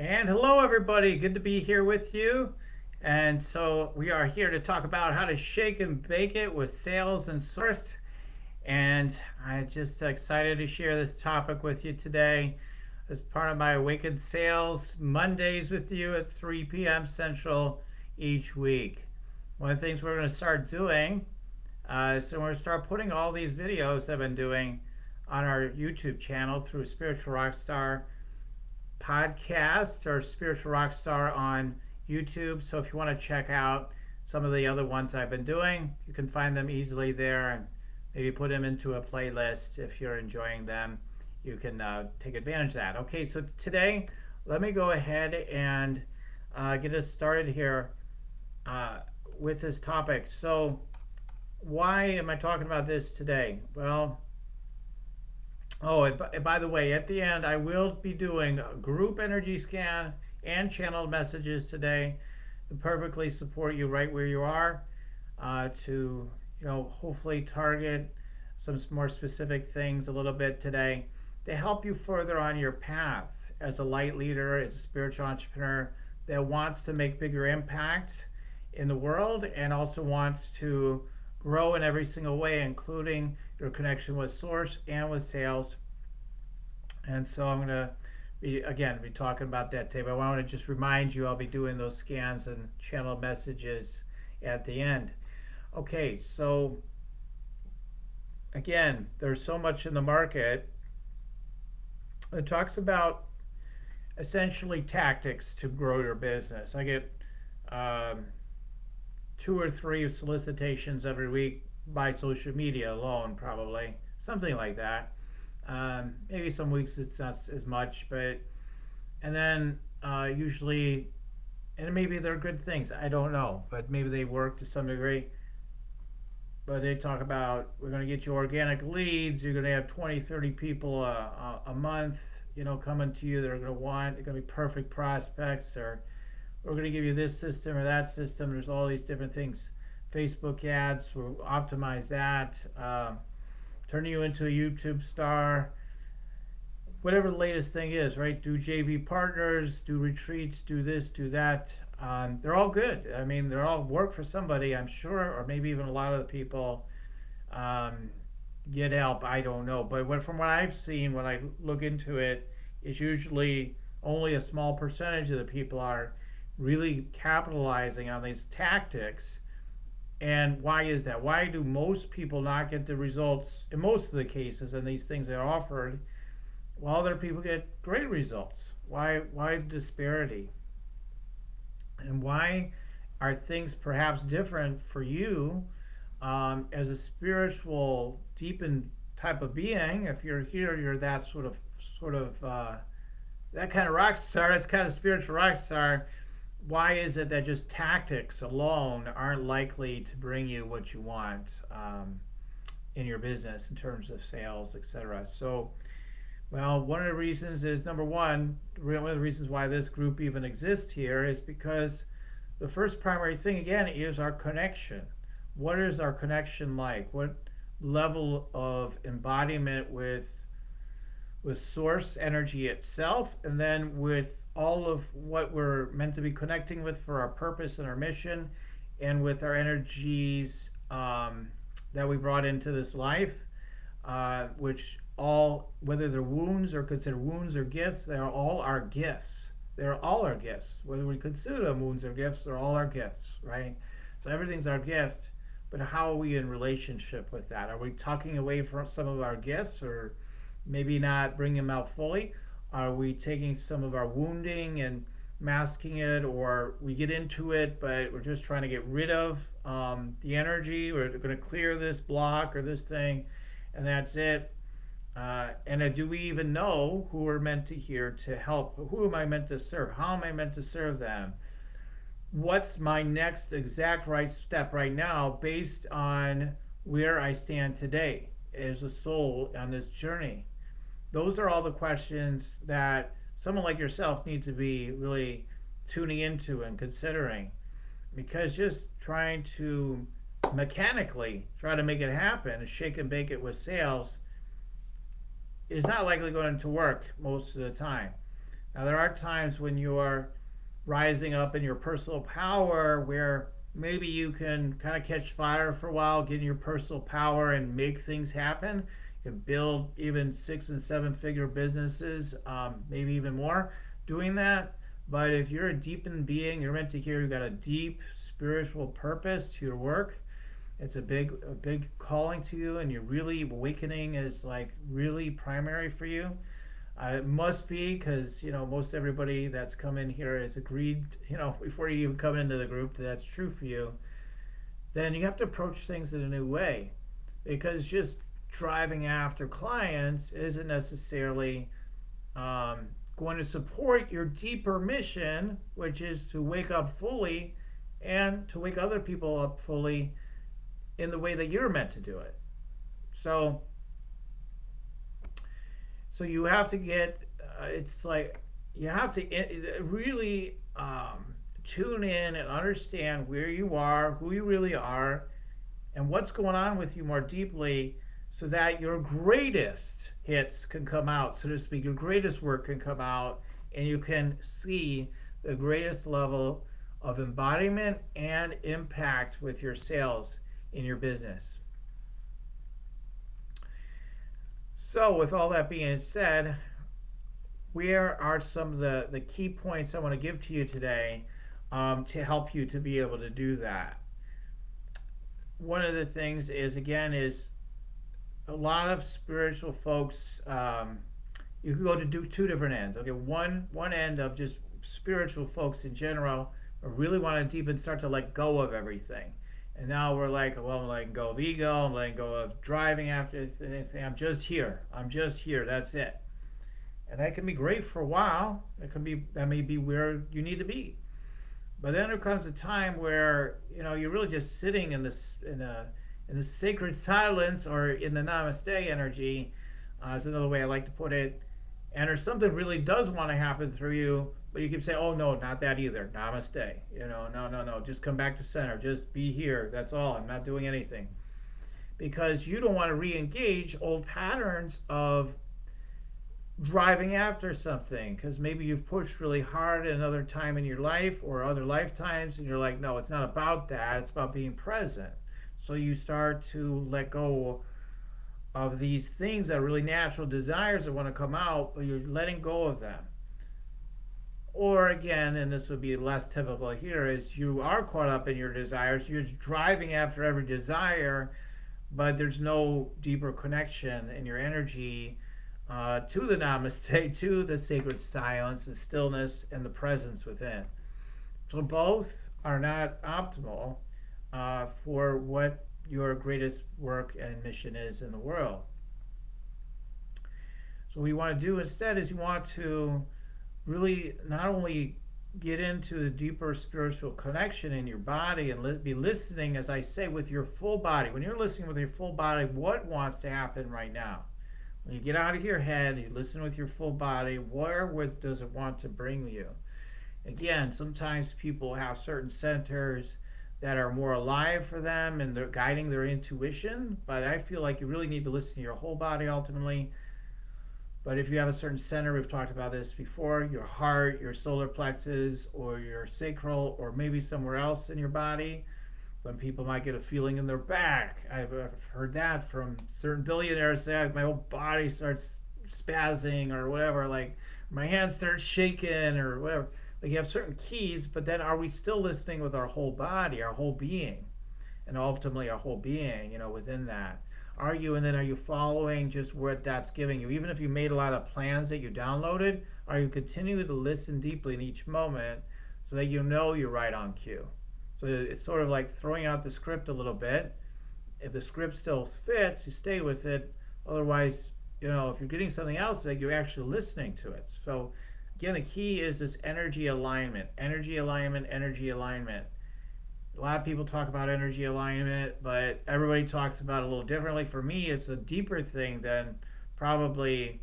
And hello, everybody. Good to be here with you. And so we are here to talk about how to shake and bake it with sales and source. And I'm just excited to share this topic with you today as part of my Awakened Sales Mondays with you at 3 p.m. Central each week. One of the things we're going to start doing so we're going to start putting all these videos I've been doing on our YouTube channel through Spiritual Rockstar podcast or Spiritual Rockstar on YouTube. So if you want to check out some of the other ones I've been doing, you can find them easily there and maybe put them into a playlist if you're enjoying them. You can take advantage of that. Okay, so today, let me go ahead and get us started here with this topic. So why am I talking about this today? Well, oh, and by the way, at the end, I will be doing a group energy scan and channeled messages today to perfectly support you right where you are to, hopefully target some more specific things a little bit today to help you further on your path as a light leader, as a spiritual entrepreneur that wants to make bigger impact in the world and also wants to grow in every single way, including your connection with source and with sales. And so I'm going to be talking about that today, but I want to just remind you I'll be doing those scans and channel messages at the end. Okay, so again, there's so much in the market. It talks about essentially tactics to grow your business. I get 2 or 3 solicitations every week by social media alone, probably something like that. Maybe some weeks it's not as much, but and then usually, and maybe they're good things, I don't know, but maybe they work to some degree. But they talk about, we're going to get you organic leads, you're going to have 20, 30 people a month, coming to you. They're going to be perfect prospects, or we're going to give you this system or that system. There's all these different things. Facebook ads, we'll optimize that. Turn you into a YouTube star, whatever the latest thing is, right? Do JV partners, do retreats, do this, do that. They're all good. I mean, they're all work for somebody, I'm sure, or maybe even a lot of the people get help. I don't know. But from what I've seen, when I look into it, it's usually only a small percentage of the people are really capitalizing on these tactics. And why is that? Why do most people not get the results in most of the cases and these things that are offered, while other people get great results? Why the disparity? And why are things perhaps different for you as a spiritual, deepened type of being? If you're here, you're that sort of that kind of rock star. That's kind of spiritual rock star. Why is it that just tactics alone aren't likely to bring you what you want in your business in terms of sales, etc.? So, well, one of the reasons is, number one of the reasons why this group even exists here is because the first primary thing, again, is our connection. What is our connection like? What level of embodiment with source energy itself, and then with all of what we're meant to be connecting with for our purpose and our mission, and with our energies that we brought into this life, which all, whether they're wounds or considered wounds or gifts, they're all our gifts. They're all our gifts. Whether we consider them wounds or gifts, they're all our gifts, right? So everything's our gift, but how are we in relationship with that? Are we tucking away from some of our gifts, or maybe not bringing them out fully? Are we taking some of our wounding and masking it, or we get into it, but we're just trying to get rid of the energy? We're going to clear this block or this thing, and that's it. And do we even know who we're meant to hear to help? Who am I meant to serve? How am I meant to serve them? What's my next exact right step right now based on where I stand today as a soul on this journey? Those are all the questions that someone like yourself needs to be really tuning into and considering, because just trying to mechanically try to make it happen and shake and bake it with sales is not likely going to work most of the time. Now, there are times when you are rising up in your personal power where maybe you can kind of catch fire for a while, get in your personal power and make things happen. You can build even 6 and 7 figure businesses, maybe even more doing that. But if you're a deepened being, you're meant to hear you've got a deep spiritual purpose to your work. It's a big calling to you, and you're really awakening is like really primary for you. It must be because most everybody that's come in here has agreed. Before you even come into the group, that's true for you. Then you have to approach things in a new way, because just driving after clients isn't necessarily going to support your deeper mission, which is to wake up fully and to wake other people up fully in the way that you're meant to do it. So you have to get, it's like you have to really tune in and understand where you are, who you really are, and what's going on with you more deeply, so that your greatest hits can come out, so to speak. Your greatest work can come out, and you can see the greatest level of embodiment and impact with your sales in your business. So with all that being said, where are some of the key points I want to give to you today to help you to be able to do that? One of the things is, again, is a lot of spiritual folks, you can go to do two different ends. Okay, one end of just spiritual folks in general really want to deepen, start to let go of everything. And now we're like, well, I'm letting go of ego, I'm letting go of driving after anything. I'm just here, that's it. And that can be great for a while. That may be where you need to be. But then there comes a time where you're really just sitting in the sacred silence, or in the namaste energy, is another way I like to put it. And there's something really does want to happen through you, but you can say, oh no, not that either. Namaste. No. Just come back to center. Just be here. That's all. I'm not doing anything. Because you don't want to re-engage old patterns of driving after something, because maybe you've pushed really hard at another time in your life or other lifetimes, and you're like, no, it's not about that. It's about being present. So you start to let go of these things that are really natural desires that want to come out, but you're letting go of them. Or again, and this would be less typical here, is you are caught up in your desires. You're just driving after every desire, but there's no deeper connection in your energy to the namaste, to the sacred silence, the stillness, and the presence within. So both are not optimal for what your greatest work and mission is in the world. So what you want to do instead is you want to really not only get into the deeper spiritual connection in your body and be listening, as I say, with your full body. When you're listening with your full body, what wants to happen right now? When you get out of your head, you listen with your full body, where does it want to bring you? Again, sometimes people have certain centers that are more alive for them and they're guiding their intuition, but I feel like you really need to listen to your whole body ultimately. But if you have a certain center, we've talked about this before, your heart, your solar plexus, or your sacral, or maybe somewhere else in your body. Some people might get a feeling in their back. I've heard that from certain billionaires, say my whole body starts spazzing or whatever, like my hands start shaking or whatever. Like you have certain keys, but then are we still listening with our whole body, our whole being, and ultimately our whole being, within that? Are you following just what that's giving you? Even if you made a lot of plans that you downloaded, are you continuing to listen deeply in each moment so that you're right on cue? So it's sort of like throwing out the script a little bit. If the script still fits, you stay with it. Otherwise, if you're getting something else, like you're actually listening to it. So again, the key is this energy alignment. Energy alignment, energy alignment. A lot of people talk about energy alignment, but everybody talks about it a little differently. For me, it's a deeper thing than probably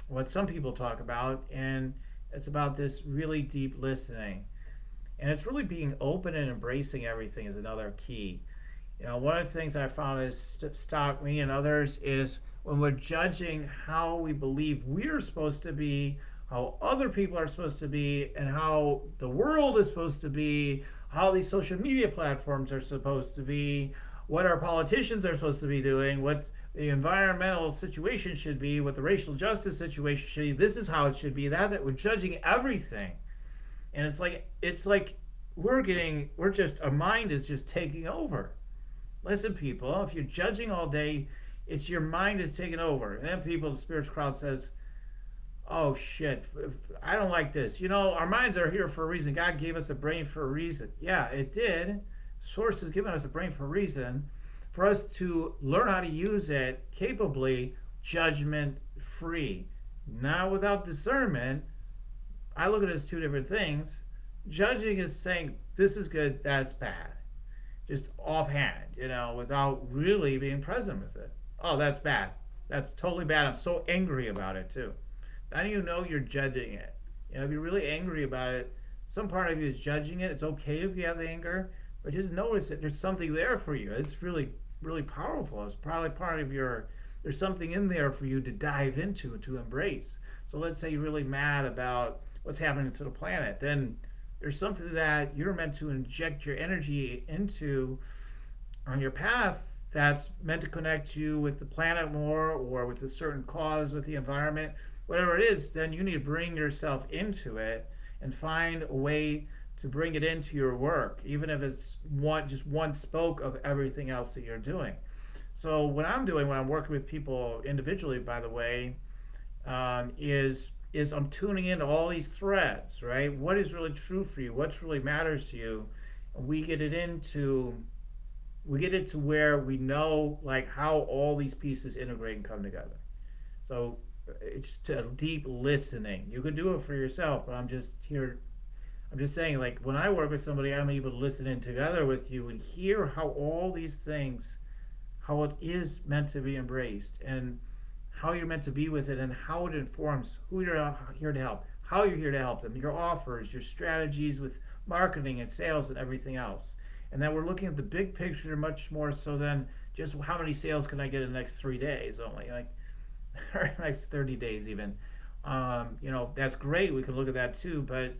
what some people talk about, and it's about this really deep listening. And it's really being open and embracing everything is another key. One of the things I found has stopped me and others is when we're judging how we believe we're supposed to be how other people are supposed to be, and how the world is supposed to be, how these social media platforms are supposed to be, what our politicians are supposed to be doing, what the environmental situation should be, what the racial justice situation should be. This is how it should be. That we're judging everything, and it's like we're just our mind is just taking over. Listen, people, if you're judging all day, it's your mind is taking over. And then people, the spiritual crowd says, "Oh shit, I don't like this." Our minds are here for a reason. God gave us a brain for a reason. Yeah, it did. Source has given us a brain for a reason, for us to learn how to use it capably, judgment free, not without discernment. I look at it as two different things. Judging is saying this is good, that's bad, just offhand, without really being present with it. Oh, that's bad. That's totally bad. I'm so angry about it too. How do you know you're judging it? If you're really angry about it, some part of you is judging it. It's okay if you have the anger, but just notice that there's something there for you. It's really, really powerful. It's probably part of there's something in there for you to dive into, to embrace. So let's say you're really mad about what's happening to the planet. Then there's something that you're meant to inject your energy into on your path that's meant to connect you with the planet more, or with a certain cause with the environment, whatever it is. Then you need to bring yourself into it and find a way to bring it into your work, even if it's just one spoke of everything else that you're doing. So what I'm doing when I'm working with people individually, by the way, is I'm tuning into all these threads, right? What is really true for you? What really matters to you? And we get it into where we know like how all these pieces integrate and come together. So it's a deep listening. You could do it for yourself, but I'm just saying, like, when I work with somebody, I'm able to listen in together with you and hear how all these things, how it is meant to be embraced, and how you're meant to be with it, and how it informs who you're here to help, how you're here to help them, your offers, your strategies with marketing and sales and everything else. And then we're looking at the big picture much more so than just how many sales can I get in the next 3 days only, like, or next 30 days even. That's great. We can look at that too, but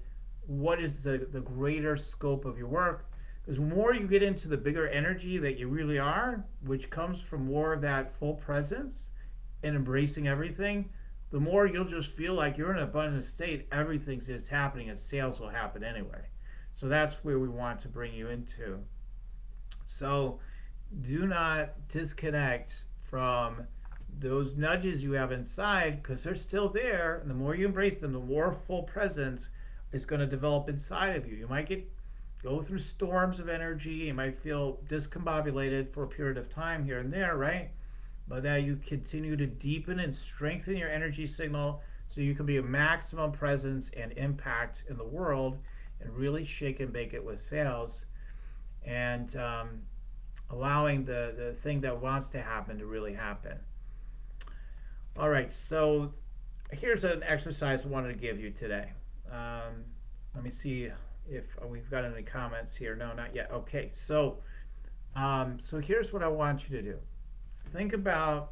what is the greater scope of your work? Because the more you get into the bigger energy that you really are, which comes from more of that full presence and embracing everything, the more you'll just feel like you're in an abundant state. Everything's just happening, and sales will happen anyway. So that's where we want to bring you into. So do not disconnect from those nudges you have inside, because they're still there, and the more you embrace them, the more full presence is going to develop inside of you. You might go through storms of energy, you might feel discombobulated for a period of time here and there, right? But that you continue to deepen and strengthen your energy signal so you can be a maximum presence and impact in the world, and really shake and bake it with sales, and allowing the thing that wants to happen to really happen. All right, so here's an exercise I wanted to give you today. Let me see if we've got any comments here. No, not yet. Okay, so here's what I want you to do. Think about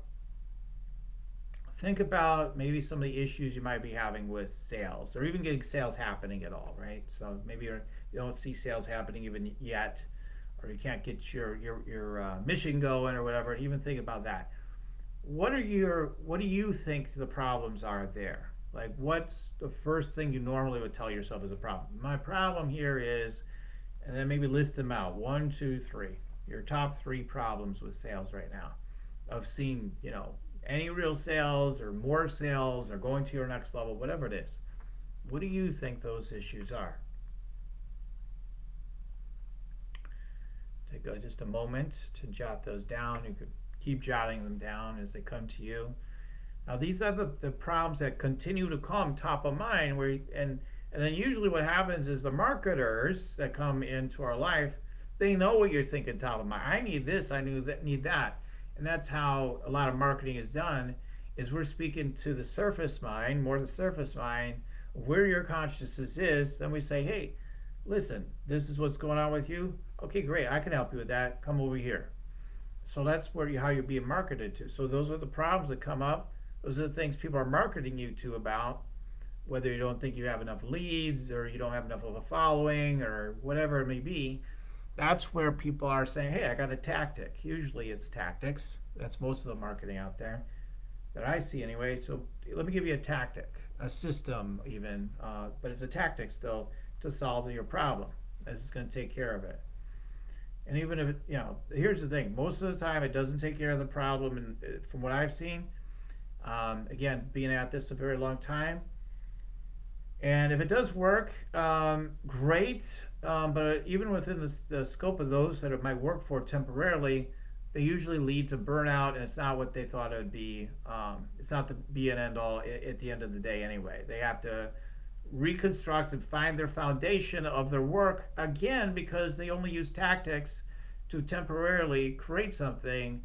maybe some of the issues you might be having with sales, or even getting sales happening at all, right? So maybe you don't see sales happening even yet, or you can't get your mission going or whatever. Even think about that. What do you think the problems are there? Like, what's the first thing you normally would tell yourself is a problem? My problem here is, and then maybe list them out. 1, 2, 3. Your top 3 problems with sales right now, of seeing, any real sales or more sales or going to your next level, whatever it is. What do you think those issues are? Take just a moment to jot those down. You could keep jotting them down as they come to you. Now, these are the problems that continue to come top of mind, and then usually what happens is the marketers that come into our life, they know what you're thinking top of mind. I need this, I need that. And that's how a lot of marketing is done, is we're speaking to the surface mind, more the surface mind, where your consciousness is. Then we say, hey, listen, this is what's going on with you. Okay, great, I can help you with that. Come over here. So that's how you're being marketed to. So those are the problems that come up. Those are the things people are marketing you to about. whether you don't think you have enough leads or you don't have enough of a following or whatever it may be. That's where people are saying, hey, I got a tactic. Usually it's tactics. That's most of the marketing out there that I see anyway. So let me give you a tactic, a system even, but it's a tactic still to solve your problem. This is going to take care of it. And even if here's the thing: most of the time it doesn't take care of the problem. And from what I've seen, again, being at this a very long time, and if it does work, great. But even within the scope of those that it might work for temporarily, they usually lead to burnout, and it's not what they thought it would be. It's not the be and end all at the end of the day anyway. They have to reconstruct and find their foundation of their work again because they only use tactics to temporarily create something,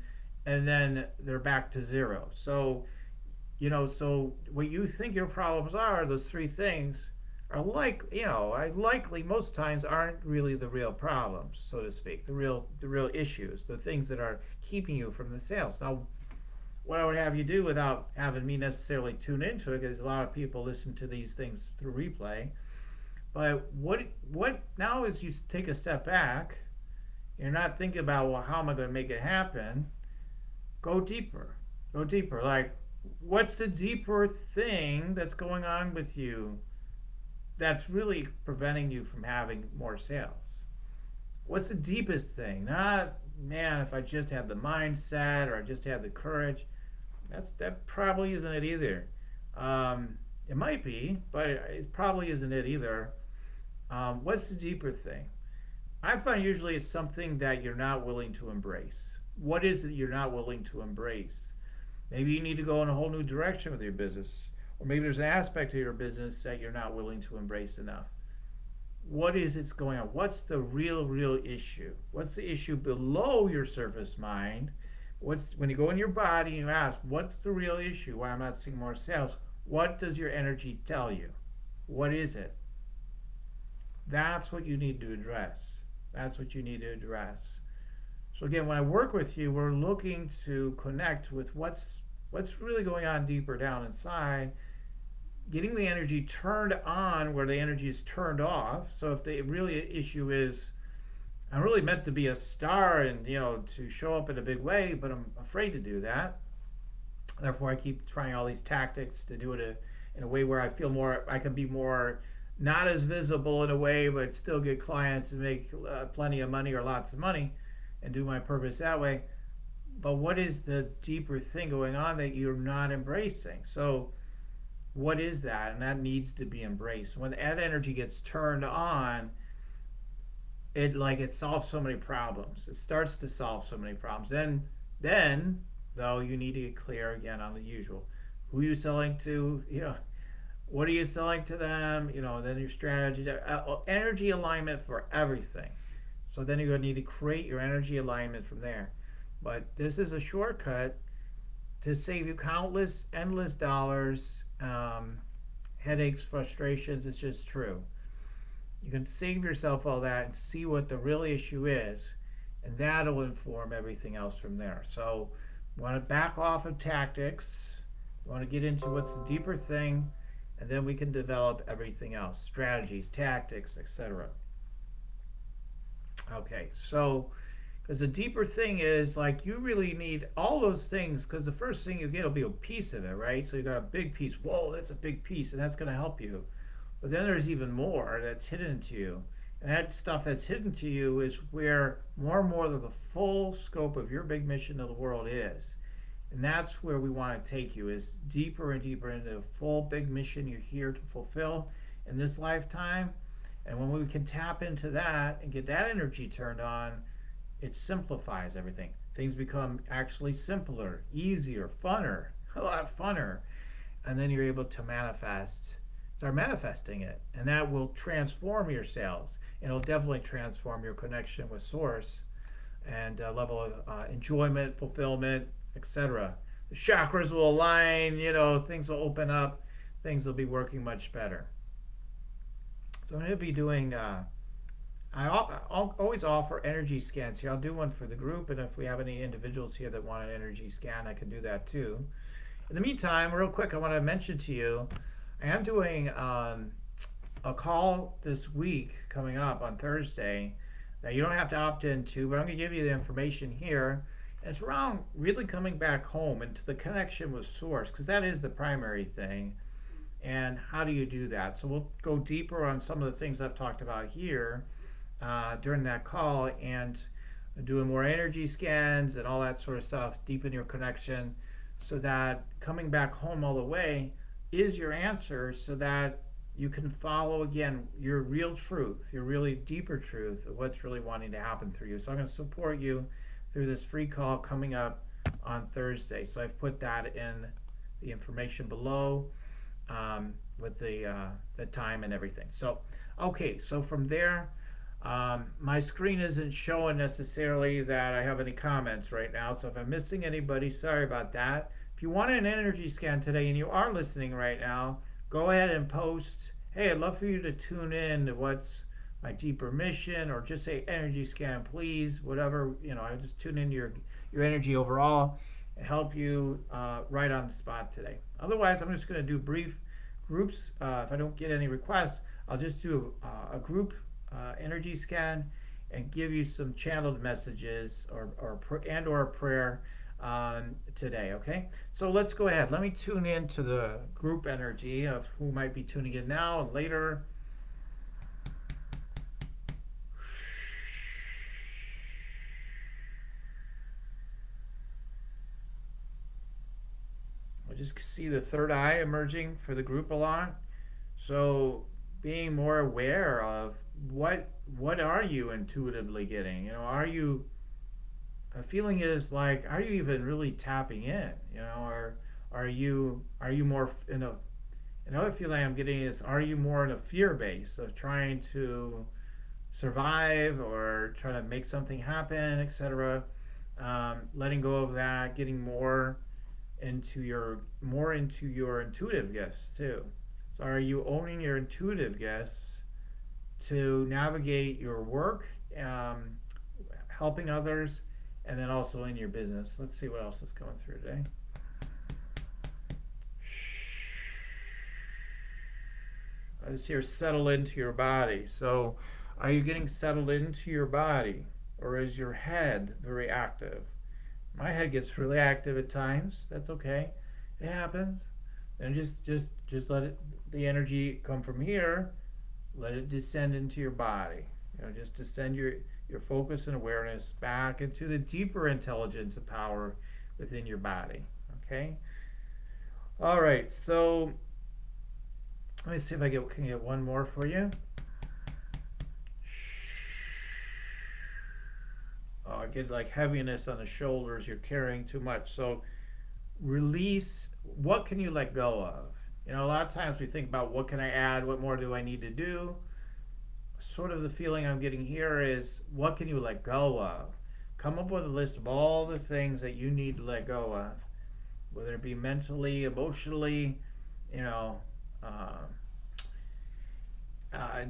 and then they're back to zero. So so what you think your problems are, those three things, are likely most times aren't really the real problems, so to speak, the real issues, the things that are keeping you from the sales. Now, what I would have you do without having me necessarily tune into it, because a lot of people listen to these things through replay, but what now is you take a step back. You're not thinking about, well, how am I going to make it happen? Go deeper. Like, what's the deeper thing that's going on with you that's really preventing you from having more sales? What's the deepest thing? Not, man, if I just had the mindset or I just had the courage. That probably isn't it either. It might be, but it probably isn't it either. What's the deeper thing? I find usually it's something that you're not willing to embrace. What is it you're not willing to embrace? Maybe you need to go in a whole new direction with your business. Or maybe there's an aspect of your business that you're not willing to embrace enough. What is it's going on? What's the real issue? What's the issue below your surface mind? When you go in your body and you ask, what's the real issue? Why I'm not seeing more sales? What does your energy tell you? What is it? That's what you need to address. So again, when I work with you, we're looking to connect with what's really going on deeper down inside, getting the energy turned on where the energy is turned off. So if the really issue is, I'm really meant to be a star and to show up in a big way, but I'm afraid to do that. Therefore, I keep trying all these tactics to do it in a way where I feel I can be more not as visible in a way, but still get clients and make plenty of money or lots of money and do my purpose that way. But what is the deeper thing going on that you're not embracing? So what is that? And that needs to be embraced. When that energy gets turned on, it solves so many problems. It starts to solve so many problems. Then though, you need to get clear again on the usual. Who are you selling to? What are you selling to them? Then your strategies, energy alignment for everything. So then you're going to need to create your energy alignment from there. But this is a shortcut to save you countless, endless dollars, headaches, frustrations. It's just true. You can save yourself all that and see what the real issue is, and that'll inform everything else from there. So you want to back off of tactics. You want to get into what's the deeper thing, and then we can develop everything else, strategies, tactics, etc. Okay, so because the deeper thing is, like, you really need all those things, because the first thing you get will be a piece of it, right? So you got a big piece. Whoa, that's a big piece, and that's going to help you. But then there's even more that's hidden to you. And that stuff that's hidden to you is where more and more of the full scope of your big mission of the world is. And that's where we want to take you, is deeper and deeper into the full big mission you're here to fulfill in this lifetime. And when we can tap into that and get that energy turned on, it simplifies everything. Things become actually simpler, easier, funner, a lot funner. And then you're able to start manifesting it. And that will transform your sales. And it'll definitely transform your connection with Source and level of enjoyment, fulfillment, etc. The chakras will align, things will open up, things will be working much better. So I'm going to be doing, I'll always offer energy scans here. I'll do one for the group, and if we have any individuals here that want an energy scan, I can do that too. In the meantime, real quick, I want to mention to you, I am doing a call this week coming up on Thursday that you don't have to opt into, but I'm going to give you the information here. And it's around really coming back home into the connection with Source, because that is the primary thing. And how do you do that? So we'll go deeper on some of the things I've talked about here during that call, and doing more energy scans and all that sort of stuff, deepen your connection, so that coming back home all the way is your answer, so that you can follow again your real truth, your really deeper truth of what's really wanting to happen through you. So I'm going to support you through this free call coming up on Thursday. So I've put that in the information below with the time and everything. So okay, so from there, my screen isn't showing necessarily that I have any comments right now, so if I'm missing anybody, sorry about that. If you want an energy scan today and you are listening right now, go ahead and post, hey, I'd love for you to tune in to what's my deeper mission, or just say energy scan please, whatever, I just tune in your energy overall and help you right on the spot today. Otherwise, I'm just going to do brief groups. If I don't get any requests, I'll just do a group energy scan and give you some channeled messages or a prayer today. Okay, so let's go ahead. Let me tune in to the group energy of who might be tuning in now and later. We'll just see the third eye emerging for the group a lot. So being more aware of what are you intuitively getting? Are you, a feeling is like, are you even really tapping in? Or are you more in a, another feeling I'm getting is, are you more in a fear base of trying to survive or trying to make something happen, etc. Letting go of that, getting more into your intuitive gifts too. So are you owning your intuitive gifts to navigate your work, helping others, and then also in your business? Let's see what else is going through today. I just hear settle into your body. So are you getting settled into your body, or is your head very active? My head gets really active at times. That's okay. It happens. And just let it, the energy come from here, let it descend into your body. Just descend your focus and awareness back into the deeper intelligence and power within your body. Okay? All right, so let me see if I can get one more for you. Oh, I get like heaviness on the shoulders. You're carrying too much. So release. What can you let go of? A lot of times we think about, what can I add? What more do I need to do? Sort of the feeling I'm getting here is, what can you let go of? Come up with a list of all the things that you need to let go of, whether it be mentally, emotionally, in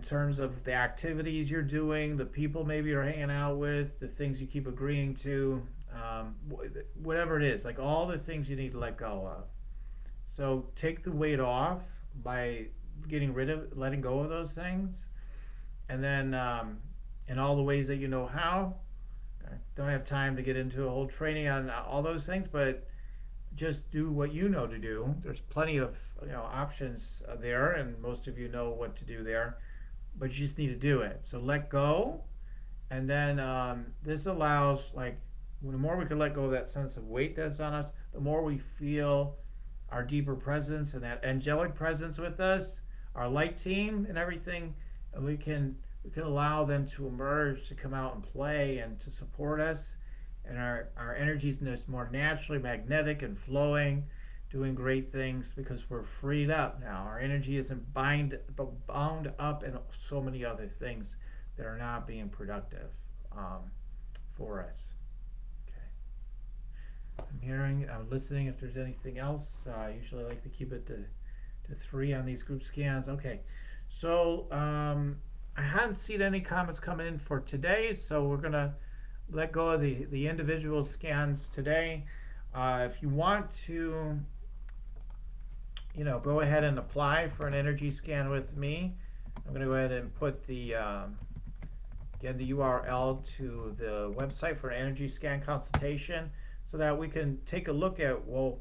terms of the activities you're doing, the people maybe you're hanging out with, the things you keep agreeing to, whatever it is, like all the things you need to let go of. So take the weight off by letting go of those things, and then in all the ways that you know how. I don't have time to get into a whole training on all those things, but just do what you know to do. There's plenty of options there, and most of you know what to do there, but you just need to do it. So let go, and then this allows, like, the more we can let go of that sense of weight that's on us, the more we feel our deeper presence and that angelic presence with us, our light team and everything, and we can allow them to emerge, to come out and play and to support us, and our energy is just more naturally magnetic and flowing, doing great things, because we're freed up now. Our energy isn't bound up in so many other things that are not being productive for us. I'm listening if there's anything else. I usually like to keep it to 3 on these group scans. Okay, so I hadn't seen any comments coming in for today, so we're gonna let go of the individual scans today. If you want to, go ahead and apply for an energy scan with me. I'm going to go ahead and put again, the URL to the website for an energy scan consultation, so that we can take a look at, well,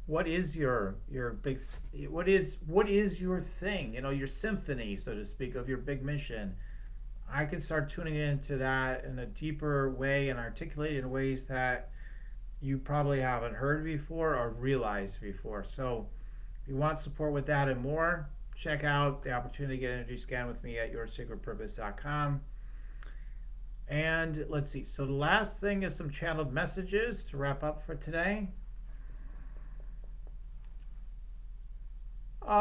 what is your big, what is your thing, your symphony, so to speak, of your big mission. I can start tuning into that in a deeper way and articulate in ways that you probably haven't heard before or realized before. So if you want support with that and more, check out the opportunity to get an energy scan with me at yoursacredpurpose.com. And let's see, so the last thing is some channeled messages to wrap up for today. Oh,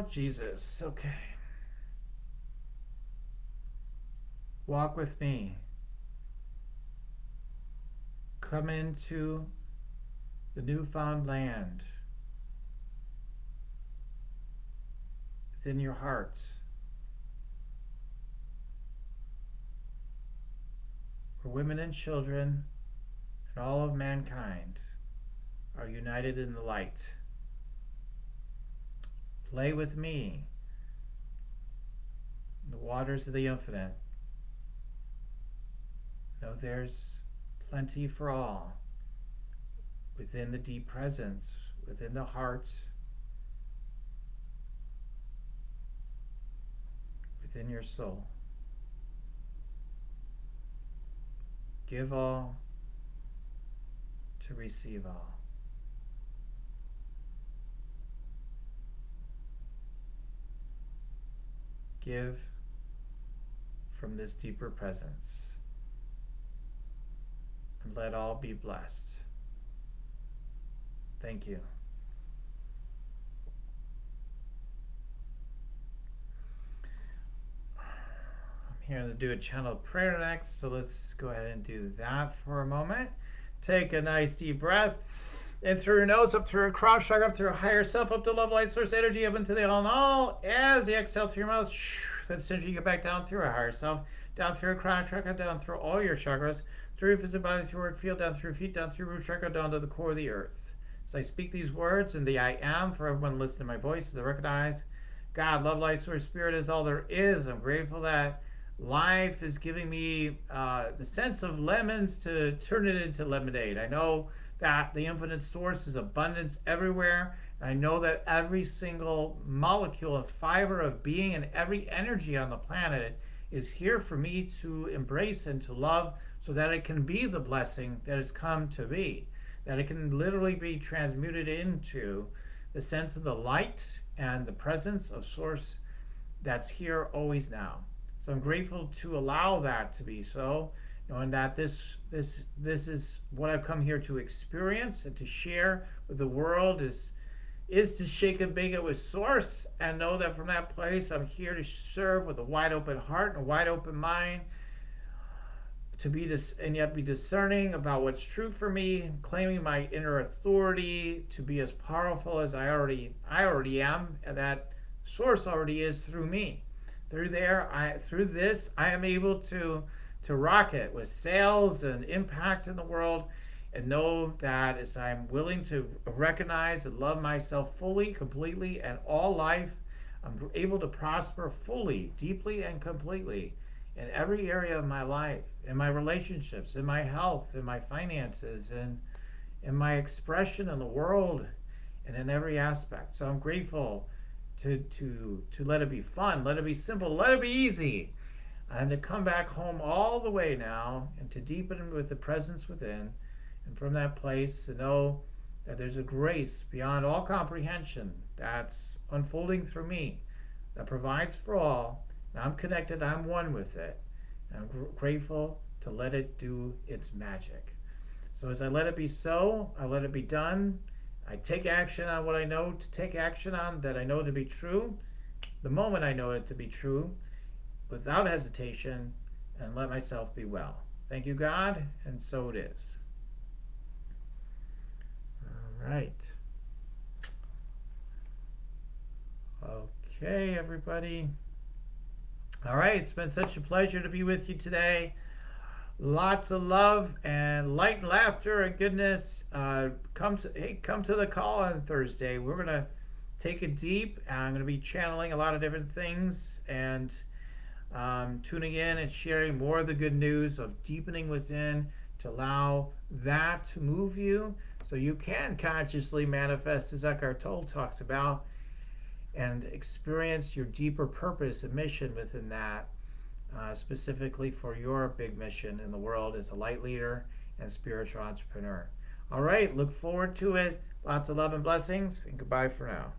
Jesus. Okay. Walk with me. Come into the newfound land within your heart, where women and children and all of mankind are united in the light. Play with me in the waters of the infinite. Know there's plenty for all within the deep presence, within the heart, within your soul. Give all to receive all. Give from this deeper presence, and let all be blessed. Thank you. I'm here to do a channeled prayer next, so let's go ahead and do that for a moment. Take a nice deep breath in through your nose, up through your crown chakra, up through your higher self, up to love, light, source, energy, up into the all in all. As you exhale through your mouth, that energy get back down through your higher self, down through your crown chakra, down through all your chakras, through your physical body, through your field, down through your feet, down through your root chakra, down to the core of the earth. So I speak these words in the I am for everyone listening to my voice, as I recognize God, love, light, source, spirit is all there is. I'm grateful that life is giving me the sense of lemons to turn it into lemonade. I know that the infinite source is abundance everywhere. I know that every single molecule and fiber of being and every energy on the planet is here for me to embrace and to love, so that it can be the blessing that has come to be, that it can literally be transmuted into the sense of the light and the presence of source that's here always now. So I'm grateful to allow that to be so, knowing that this is what I've come here to experience and to share with the world, is to shake and bake it with source, and know that from that place I'm here to serve with a wide open heart and a wide open mind, to be and yet be discerning about what's true for me, claiming my inner authority to be as powerful as I already am, and that source already is through me. Through this, I am able to rock it with sales and impact in the world, and know that as I'm willing to recognize and love myself fully, completely, and all life, I'm able to prosper fully, deeply, and completely in every area of my life, in my relationships, in my health, in my finances, and in my expression in the world, and in every aspect. So I'm grateful to let it be fun, let it be simple, let it be easy, and to come back home all the way now, and to deepen with the presence within, and from that place to know that there's a grace beyond all comprehension that's unfolding through me, that provides for all, and I'm connected, I'm one with it, and I'm grateful to let it do its magic. So as I let it be so, I let it be done. I take action on what I know to take action on, that I know to be true, the moment I know it to be true, without hesitation, and let myself be well. Thank you, God, and so it is. All right. Okay, everybody. All right, it's been such a pleasure to be with you today. Lots of love and light and laughter and goodness. Come to the call on Thursday. We're gonna take it deep. I'm gonna be channeling a lot of different things and tuning in and sharing more of the good news of deepening within to allow that to move you so you can consciously manifest, as Eckhart Tolle talks about, and experience your deeper purpose and mission within that, specifically for your big mission in the world as a light leader and spiritual entrepreneur. All right, look forward to it. Lots of love and blessings, and goodbye for now.